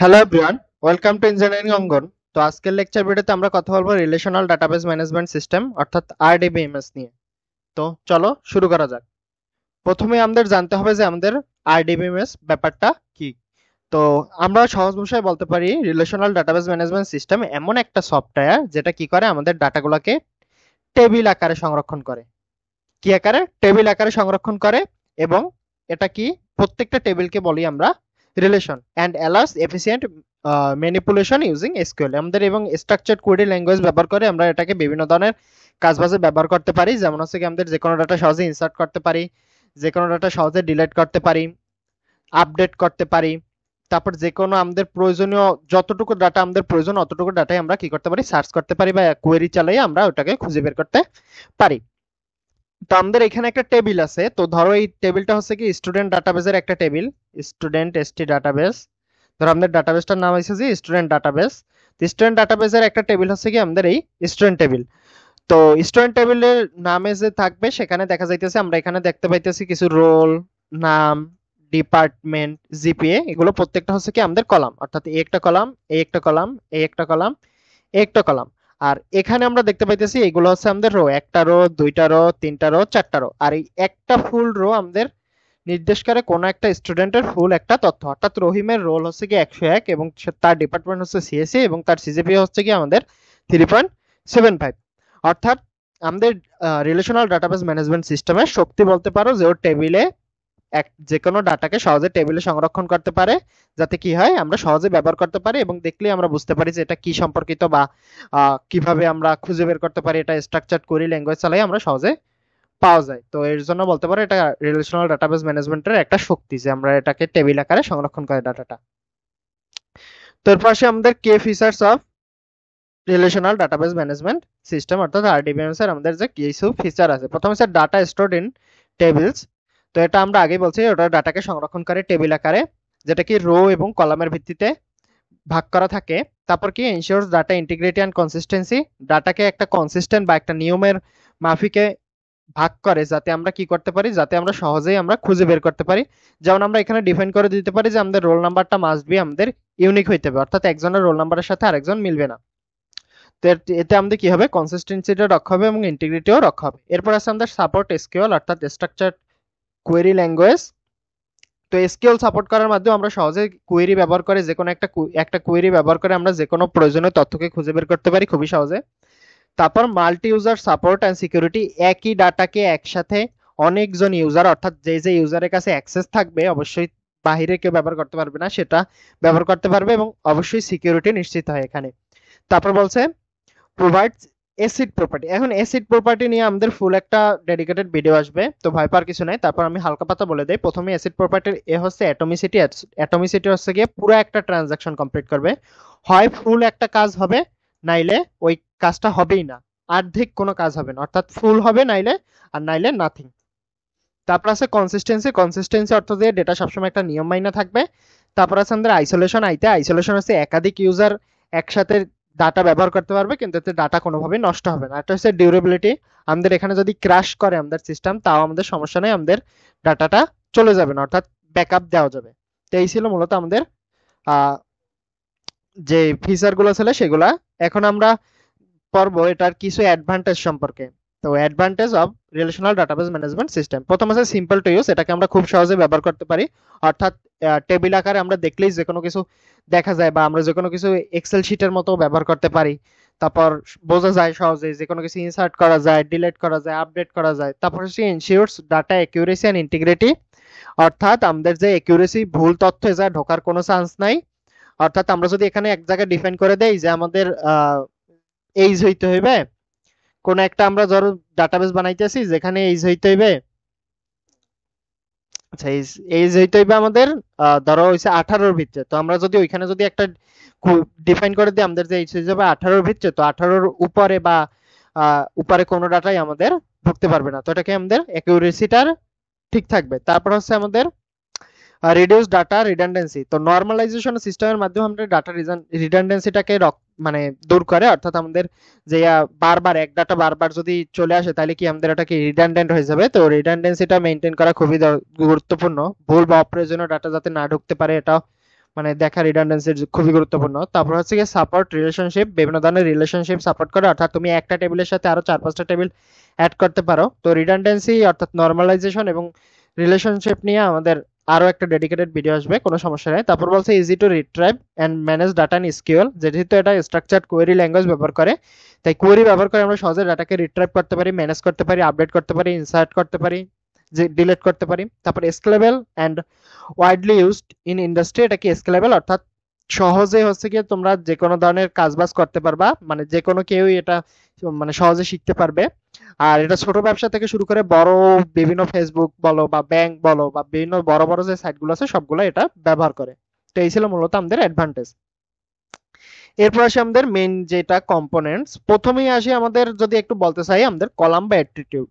Hello everyone, welcome to engineering Angan. তো আজকের lecture ভিডিওতে আমরা কথা বলবো রিলেশনাল ডাটাবেস ম্যানেজমেন্ট সিস্টেম অর্থাৎ আরডিবিএমএস নিয়ে। তো চলো শুরু করা যাক। প্রথমে আমাদের জানতে হবে যে আমাদের আরডিবিএমএস ব্যাপারটা কি। তো আমরা সহজ ভাষায় বলতে পারি রিলেশনাল ডাটাবেস ম্যানেজমেন্ট সিস্টেম এমন একটা সফটওয়্যার যেটা কি করে আমাদের ডাটাগুলোকে টেবিল আকারে সংরক্ষণ করে। কি আকারে? টেবিল আকারে সংরক্ষণ করে। এবং এটা কি, প্রত্যেকটা টেবিলকে বলি আমরা relation and allows efficient manipulation using SQL. আমাদের এবং স্ট্রাকচার্ড কোয়েরি ল্যাঙ্গুয়েজ ব্যবহার করে আমরা এটাকে বিভিন্ন ধরনের কাজবাজে ব্যবহার করতে পারি। যেমন হচ্ছে কি আমাদের যে কোনো ডাটা সহজে ইনসার্ট করতে পারি, যে কোনো ডাটা সহজে ডিলিট করতে পারি, আপডেট করতে পারি। তারপর যে কোনো আমাদের প্রয়োজনীয় যতটুকু ডাটা আমাদের প্রয়োজন অতটুকু ডাটাই আমরা কি করতে পারি, সার্চ করতে পারি বা কোয়েরি চালিয়ে আমরা ওটাকে খুঁজে বের করতে পারি। তো আমাদের এখানে একটা টেবিল আছে। তো ধরো এই টেবিলটা হচ্ছে কি স্টুডেন্ট ডাটাবেসের একটা টেবিল, স্টুডেন্ট এসটি ডাটাবেস। ধরো আমাদের ডাটাবেসটার নাম হচ্ছে যে স্টুডেন্ট ডাটাবেস। তো স্টুডেন্ট ডাটাবেসের একটা টেবিল হচ্ছে কি আমাদের এই স্টুডেন্ট টেবিল। তো স্টুডেন্ট টেবিলের নামে যে থাকবে সেখানে দেখা যাইতেছে, আমরা এখানে দেখতে পাইতেছি কিছু রোল, নাম, ডিপার্টমেন্ট, জিপিএ, এগুলো প্রত্যেকটা হচ্ছে কি আমাদের কলাম, অর্থাৎ এই একটা কলাম, এই একটা কলাম, এই একটা কলাম, এই একটা কলাম। আর এখানে আমরা দেখতে পাইতেছি এগুলো হচ্ছে আমাদের রো, একটা রো, দুইটা রো, তিনটা রো, চারটা রো। আর এই একটা ফুল রো আমাদের নির্দেশ করে কোন একটা স্টুডেন্টের ফুল একটা তথ্য। অর্থাৎ রহিমের রোল হচ্ছে কি 101 এবং তার ডিপার্টমেন্ট হচ্ছে সিএসসি এবং তার সিজিপিএ হচ্ছে কি আমাদের 3.75। অর্থাৎ আমাদের রিলেশনাল ডাটাবেস ম্যানেজমেন্ট সিস্টেমের শক্তি বলতে পারো যে ওর টেবিলে যে কোনো ডাটাকে সহজে টেবিলে সংরক্ষণ করতে পারে, যাতে কি হয় আমরা সহজে ব্যবহার করতে পারি এবং দেখলেই আমরা বুঝতে পারি যে এটা কি সম্পর্কিত বা কিভাবে আমরা খুঁজে বের করতে পারি। এটা স্ট্রাকচার্ড কোয়েরি ল্যাঙ্গুয়েজ চালাই আমরা সহজে পাওয়া যায়। তো এর জন্য বলতে পারো এটা রিলেশনাল ডাটাবেস ম্যানেজমেন্টের একটা শক্তি যে আমরা এটাকে টেবিল আকারে সংরক্ষণ করে ডাটাটা। তো এর পাশে আমাদের কে features of relational database management system অর্থাৎ আরডিবিএমএস এর আমাদের যে কিছু ফিচার আছে। প্রথম হচ্ছে ডাটা স্টোরড ইন টেবিলস। তো এটা আমরা আগেই বলছি, ওটা ডাটাকে সংরক্ষণ করে টেবিল আকারে, যেটা কি রো এবং কলামের ভিত্তিতে ভাগ করা থাকে। তারপর কি ensures data integrity and consistency, ডাটাকে একটা কনসিস্টেন্ট বা একটা নিয়মের মাফিকে ভাগ করে, যাতে আমরা কি করতে পারি, যাতে আমরা সহজেই আমরা খুঁজে বের করতে পারি। যেমন আমরা এখানে ডিফাইন করে দিতে পারি যে আমাদের রোল নাম্বারটা মাস্ট বি আমাদের ইউনিক হইতে হবে, অর্থাৎ একজনের রোল নাম্বারের সাথে আরেকজন মিলবে না। তো এতে আমাদের কি হবে, কনসিস্টেন্সিটা রক্ষা হবে এবং ইন্টিগ্রিটিও রক্ষা হবে। এরপর আছে আমাদের সাপোর্ট এসকিউএল অর্থাৎ স্ট্রাকচার্ড কোয়েরি ল্যাঙ্গুয়েজ। তো এসকিউএল সাপোর্ট করার মাধ্যমে আমরা সহজে কোয়েরি ব্যবহার করে যে কোনো একটা কোয়েরি ব্যবহার করে আমরা যে কোনো প্রয়োজনীয় তথ্যকে খুঁজে বের করতে পারি খুবই সহজে। তারপর multi user support and security, একই ডাটাকে একসাথে অনেকজন ইউজার, অর্থাৎ যে যে ইউজারের কাছে অ্যাক্সেস থাকবে অবশ্যই বাহিরে কেউ ব্যবহার করতে পারবে না, সেটা ব্যবহার করতে পারবে এবং অবশ্যই সিকিউরিটি নিশ্চিত হয় এখানে। তারপর বলছে প্রোভাইডস অ্যাসিড প্রপার্টি। এখন অ্যাসিড প্রপার্টি নিয়ে আমাদের ফুল একটা ডেডিকেটেড ভিডিও আসবে, তো ভয় পাওয়ার কিছু নাই। তারপর আমি হালকা পাতা বলে দেই। প্রথমে অ্যাসিড প্রপার্টির এ হচ্ছে অ্যাটমিসিটি। অ্যাটমিসিটি হচ্ছে গিয়ে পুরো একটা ট্রানজাকশন কমপ্লিট করবে, হয় ফুল একটা কাজ হবে, নাইলে ওই কাজটা হবেই না, অর্ধেক কোনো কাজ হবে না, অর্থাৎ ফুল হবে নাইলে, আর নাইলে নাথিং। তারপর আছে কনসিস্টেন্সি। কনসিস্টেন্সি অর্থ দিয়ে ডেটা সবসময় একটা নিয়ম মাইনা থাকবে। তারপর আছে আমাদের আইসোলেশন। আইসোলেশন হচ্ছে একাধিক ইউজার একসাথে ডাটা ব্যবহার করতে পারবে কিন্তু এতে ডাটা কোনোভাবেই নষ্ট হবে না। এটা হচ্ছে ডিউরেবিলিটি। আমাদের এখানে যদি ক্র্যাশ করে আমাদের সিস্টেম তাও আমাদের সমস্যা নেই, আমাদের ডাটাটা চলে যাবে না, অর্থাৎ ব্যাকআপ দেওয়া যাবে। তো এই ছিল মূলত আমাদের আহ যে ফিচার গুলো ছিল সেগুলা। এখন আমরা পড়বো এটার কিছু অ্যাডভান্টেজ সম্পর্কে। তো advantage of relational database management system, প্রথম আছে সিম্পল টু ইউজ। এটাকে আমরা খুব সহজে ব্যবহার করতে পারি, অর্থাৎ টেবিল আকারে আমরা দেখলেই যে কোনো কিছু দেখা যায় বা আমরা যে কোনো কিছু এক্সেল শিটের মতো ব্যবহার করতে পারি। তারপর বোঝা যায় সহজে, যে কোনো কিছু ইনসার্ট করা যায়, ডিলিট করা যায়, আপডেট করা যায়। তারপর হচ্ছে ইনশিওরস ডাটা অ্যাকিউরেসি অ্যান্ড ইন্টিগ্রিটি, অর্থাৎ আমাদের যে অ্যাকিউরেসি, ভুল তথ্য যা ঢোকার কোনো চান্স নাই। অর্থাৎ আমরা যদি এখানে এক জায়গায় ডিফাইন করে দেই যে আমাদের এইজ হইতে হইবে, কোন একটা আমরা ধরো ডাটাবেস বানাইতেছি যেখানে এইজ হইতে হইবে, আচ্ছা এইজ এইজ হইতে হইবে আমাদের ধরো হইছে 18-র ভিতরে। তো আমরা যদি ওইখানে যদি একটা ডিফাইন করে দিই আমাদের যে এইজ হয়ে যাবে 18-র ভিতরে, তো 18-র উপরে বা উপরে কোনো ডাটাই আমাদের ঢুকতে পারবে না। তো এটাকে আমাদের অ্যাকিউরেসিটার ঠিক থাকবে। তারপর হচ্ছে আমাদের রিডিউস ডাটা রিডান্ডেন্সি। তো নর্মালাইজেশন সিস্টেমের মাধ্যমে আমরা ডাটা রিডান্ডেন্সিটাকে মানে দূর করে, অর্থাৎ আমাদের যে বারবার এক ডাটা বারবার যদি চলে আসে তাহলে কি আমাদের এটা কি রিডান্ডেন্ট হয়ে যাবে। তো রিডান্ডেন্সিটা মেনটেন করা খুবই গুরুত্বপূর্ণ, ভুল বা অপ্রয়োজনীয় ডাটা যাতে না ঢুকতে পারে এটাও মানে দেখা রিডান্ডেন্সি খুবই গুরুত্বপূর্ণ। তারপর হচ্ছে গিয়ে সাপোর্ট রিলেশনশিপ, বিভিন্ন ধরনের রিলেশনশিপ সাপোর্ট করে, অর্থাৎ তুমি একটা টেবিলের সাথে আরো 4-5টা টেবিল অ্যাড করতে পারো। তো রিডান্ডেন্সি অর্থাৎ নর্মালাইজেশন এবং রিলেশনশিপ নিয়ে আমাদের আরো একটা ডেডিকেটেড ভিডিও আসবে, কোনো সমস্যা নেই। তারপর বলছে easy to retrieve and manage data in SQL, যেহেতু এটা স্ট্রাকচার্ড কোয়েরি ল্যাঙ্গুয়েজ ব্যবহার করে, তাই কোয়েরি ব্যবহার করে আমরা সহজে ডাটাকে রিট্রাইভ করতে পারি, ম্যানেজ করতে পারি, আপডেট করতে পারি, ইনসার্ট করতে পারি, যে ডিলিট করতে পারি। তারপর scalable and widely used in industry, এটা কি স্কেলেবল অর্থাৎ সহজে হচ্ছে গিয়ে তোমরা যে কোনো ধরনের কাজবাজ করতে পারবা, মানে যে কোনো কেউই এটা মানে সহজে শিখতে পারবে। আর এটা ছোট ব্যবসা থেকে শুরু করে বড় বিভিন্ন ফেসবুক বলো বা ব্যাংক বলো বা বিভিন্ন বড় বড় যে সাইটগুলো আছে সবগুলো এটা ব্যবহার করে। তো এই ছিল মূলত আমাদের অ্যাডভান্টেজ। এরপর আসি আমাদের মেইন যেটা কম্পোনেন্টস। প্রথমেই আসি আমাদের, যদি একটু বলতে চাই, আমাদের কলাম বা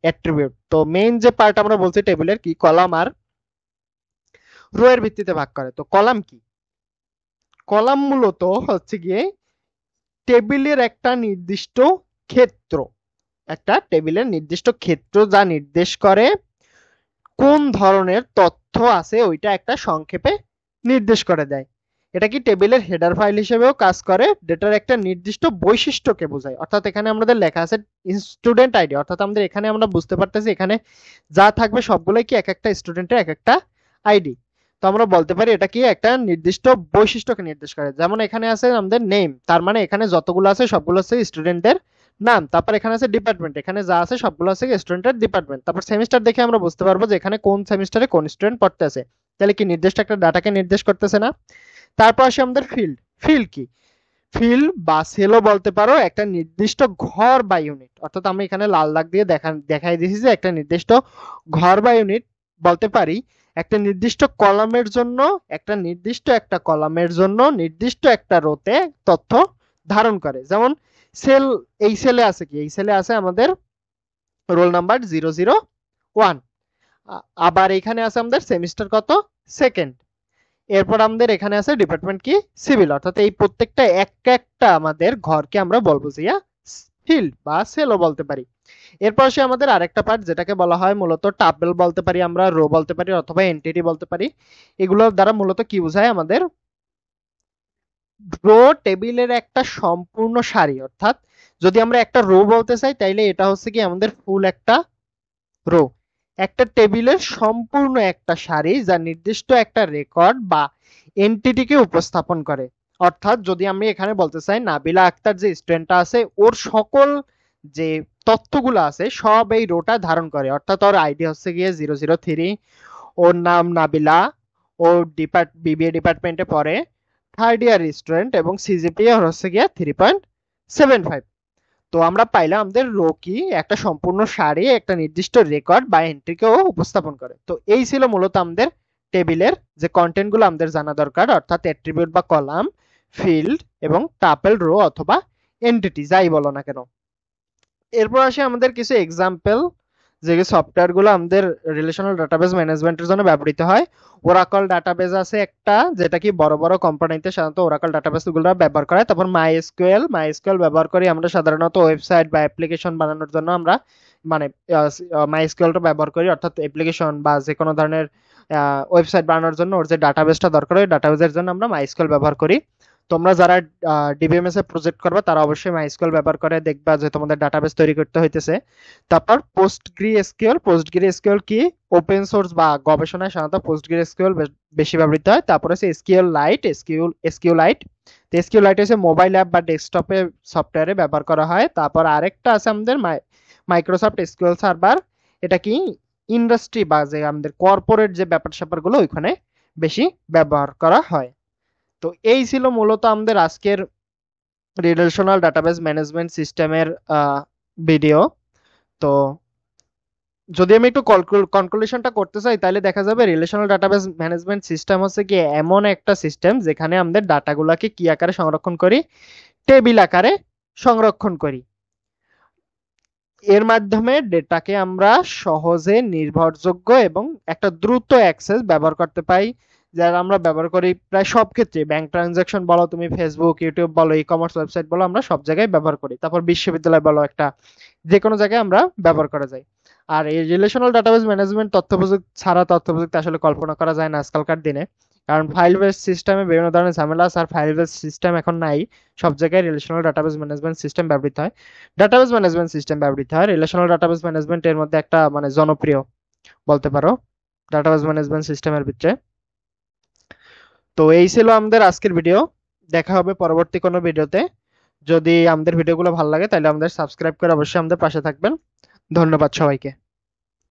অ্যাট্রিবিউট। তো মেইন যে পার্ট আমরা বলছি টেবিলের, কি কলাম আর রো এর ভিত্তিতে ভাগ করে। তো কলাম কি? কলাম মূলত হচ্ছে গিয়ে টেবিলের একটা নির্দিষ্ট ক্ষেত্র, একটা টেবিলের নির্দিষ্ট ক্ষেত্র যা নির্দেশ করে কোন ধরনের তথ্য আছে ওইটা একটা সংক্ষেপে নির্দেশ করে দেয়। এটা কি টেবিলের হেডার ফাইল হিসেবেও কাজ করে, ডেটার একটা নির্দিষ্ট বৈশিষ্ট্যকে বোঝায়। অর্থাৎ এখানে আমাদের লেখা আছে স্টুডেন্ট আইডি, অর্থাৎ আমাদের এখানে আমরা বুঝতে পারতেছি এখানে যা থাকবে সবগুলোই কি এক একটা স্টুডেন্টের এক একটা আইডি। তো আমরা বলতে পারি এটা কি একটা নির্দিষ্ট বৈশিষ্ট্যকে নির্দেশ করে। যেমন এখানে আছে আমাদের নেম, তার মানে এখানে যতগুলো আছে সবগুলো হচ্ছে স্টুডেন্টদের নাম। তারপর এখানে আছে ডিপার্টমেন্ট, এখানে যা আছে সবগুলো আছে স্টুডেন্টের ডিপার্টমেন্ট। তারপর সেমিস্টার দেখে আমরা বুঝতে পারবো যে এখানে কোন সেমিস্টারে কোন স্টুডেন্ট পড়তে আছে, তাহলে কি নির্দিষ্ট একটা ডাটাকে নির্দেশ করতেছে না। তারপর আসে আমাদের ফিল্ড। ফিল্ড কি? ফিল্ড বা সেলও বলতে পারো একটা নির্দিষ্ট ঘর বা ইউনিট, অর্থাৎ আমি এখানে লাল দাগ দিয়ে দেখাই দিয়েছি যে একটা নির্দিষ্ট ঘর বা ইউনিট বলতে পারি একটা নির্দিষ্ট কলামের জন্য, একটা নির্দিষ্ট একটা কলামের জন্য নির্দিষ্ট একটা রোতে তথ্য ধারণ করে। যেমন সেল, এই সেলে আছে কি? এই সেলে আছে আমাদের রোল নাম্বার 001। আবার এখানে আছে আমাদের সেমিস্টার কত, সেকেন্ড। এরপর আমাদের এখানে আছে ডিপার্টমেন্ট কি, সিভিল। অর্থাৎ এই প্রত্যেকটা এক একটা আমাদের ঘরকে আমরা বলবো যে ফিল্ড বা সেলও বলতে পারি। এরপর সে আমাদের আরেকটা পার্ট যেটাকে বলা হয় মূলত টাপেল বলতে পারি, আমরা রো বলতে পারি, অথবা এন্টিটি বলতে পারি। এগুলোর দ্বারা মূলত কি বোঝায় আমাদের রো টেবিলের একটা সম্পূর্ণ সারি। অর্থাৎ যদি আমরা একটা রো বলতে চাই তাইলে এটা হচ্ছে কি আমাদের ফুল একটা রো, একটা টেবিলের সম্পূর্ণ একটা সারি যা নির্দিষ্ট একটা রেকর্ড বা এন্টিটিকে উপস্থাপন করে। অর্থাৎ যদি আমি এখানে বলতে চাই নাবিলা আক্তার যে স্টুডেন্টটা আছে ওর সকল যে তথ্যগুলো আছে সব এই রোটা ধারণ করে। অর্থাৎ ওর আইডি হচ্ছে গিয়ে 003, ওর নাম নাবিলা, ও বিবিএ ডিপার্টমেন্টে পড়ে, থার্ড ইয়ার স্টুডেন্ট, এবং সিজিপিএ হচ্ছে গিয়ে 3.75। তো আমরা পাইলাম আমাদের রো কি একটা সম্পূর্ণ সারি একটা নির্দিষ্ট রেকর্ড বা এন্ট্রিকেও উপস্থাপন করে। তো এই ছিল মূলত আমাদের টেবিলের যে কন্টেন্ট গুলো আমাদের জানা দরকার, অর্থাৎ অ্যাট্রিবিউট বা কলাম, ফিল্ড এবং টাপেল, রো অথবা এন্টিটি যাই বলো না কেন। এরপর আসে আমাদের কিছু এক্সাম্পল যে সফটওয়্যার গুলো আমাদের রিলেশনাল ডাটাবেস ম্যানেজমেন্টের জন্য ব্যবহৃত হয়। ওরাকল ডাটাবেস আছে একটা, যেটা কি বড় বড় কোম্পানিতে সাধারণত ওরাকল ডাটাবেস গুলো ব্যবহার করে। তারপর মাইএসকিউএল ব্যবহার করি আমরা সাধারণত ওয়েবসাইট বা অ্যাপ্লিকেশন বানানোর জন্য। আমরা মানে মাইএসকিউএলটা ব্যবহার করি, অর্থাৎ অ্যাপ্লিকেশন বা যে কোনো ধরনের ওয়েবসাইট বানানোর জন্য ওর যে ডাটাবেসটা দরকার হয় ডাটাবেসের জন্য আমরা মাইএসকিউএল ব্যবহার করি। তোমরা যারা ডিবিএমএস এ প্রজেক্ট করবে তারা অবশ্যই মাইস্কুয়েল ব্যবহার করে দেখবা যে তোমাদের ডাটাবেস তৈরি করতে হইতেছে। তারপর পোস্টগ্রিএসকিউএল কি ওপেন সোর্স বা গবেষণায় সাধারণত পোস্টগ্রিএসকিউএল বেশি ব্যবহৃত হয়। তারপর আছে এসকিউএলাইট। তো এসকিউএলাইট হচ্ছে মোবাইল অ্যাপ বা ডেস্কটপে সফটওয়্যারে ব্যবহার করা হয়। তারপর আরেকটা আছে আমাদের মাইক্রোসফট এসকিউএল সার্ভার, এটা কি ইন্ডাস্ট্রি বা যে আমাদের কর্পোরেট যে ব্যাপার স্যাপারগুলো ওইখানে বেশি ব্যবহার করা হয়। তো এই ছিল মূলত আমাদের আজকের রিলেশনাল ডাটাবেস ম্যানেজমেন্ট সিস্টেমের ভিডিও। তো যদি আমি একটু কনক্লুশনটা করতে চাই তাহলে দেখা যাবে রিলেশনাল ডাটাবেস ম্যানেজমেন্ট সিস্টেম হচ্ছে কি এমন একটা সিস্টেম যেখানে আমাদের ডাটাগুলোকে কি আকারে সংরক্ষণ করি, টেবিল আকারে সংরক্ষণ করি। এর মাধ্যমে ডেটাকে আমরা সহজে নির্ভরযোগ্য এবং একটা দ্রুত অ্যাক্সেস ব্যবহার করতে পাই, যারা আমরা ব্যবহার করি প্রায় সব ক্ষেত্রে। ব্যাংক ট্রানজাকশন বলো, তুমি ফেসবুক, ইউটিউব বলো, ই কমার্স ওয়েবসাইট বলো, আমরা সব জায়গায় ব্যবহার করি। তারপর বিশ্ববিদ্যালয় বলো, একটা যে কোনো জায়গায় আমরা ব্যবহার করা যায়। আর এই রিলেশনাল ডাটাবেস ম্যানেজমেন্ট তথ্য প্রযুক্তি ছাড়া তথ্য প্রযুক্তি আসলে কল্পনা করা যায় না আজকালকার দিনে। কারণ ফাইল বেস সিস্টেমে বিভিন্ন ধরনের ঝামেলা আছে, আর ফাইল বেস সিস্টেম এখন নাই, সব জায়গায় রিলেশনাল ডাটাবেস ম্যানেজমেন্ট সিস্টেম ব্যবহৃত হয়। ডাটাবেস ম্যানেজমেন্ট সিস্টেম ব্যবহৃত হয়, রিলেশনাল ডাটাবেস ম্যানেজমেন্ট এর মধ্যে একটা মানে জনপ্রিয় বলতে পারো ডাটাবেস ম্যানেজমেন্ট সিস্টেমের ভিতরে। তো এই ছিল আমাদের আজকের ভিডিও, দেখা হবে পরবর্তী কোনো ভিডিওতে। যদি আমাদের ভিডিওগুলো ভালো লাগে তাহলে আমাদের সাবস্ক্রাইব করে অবশ্যই আমাদের পাশে থাকবেন। ধন্যবাদ সবাইকে।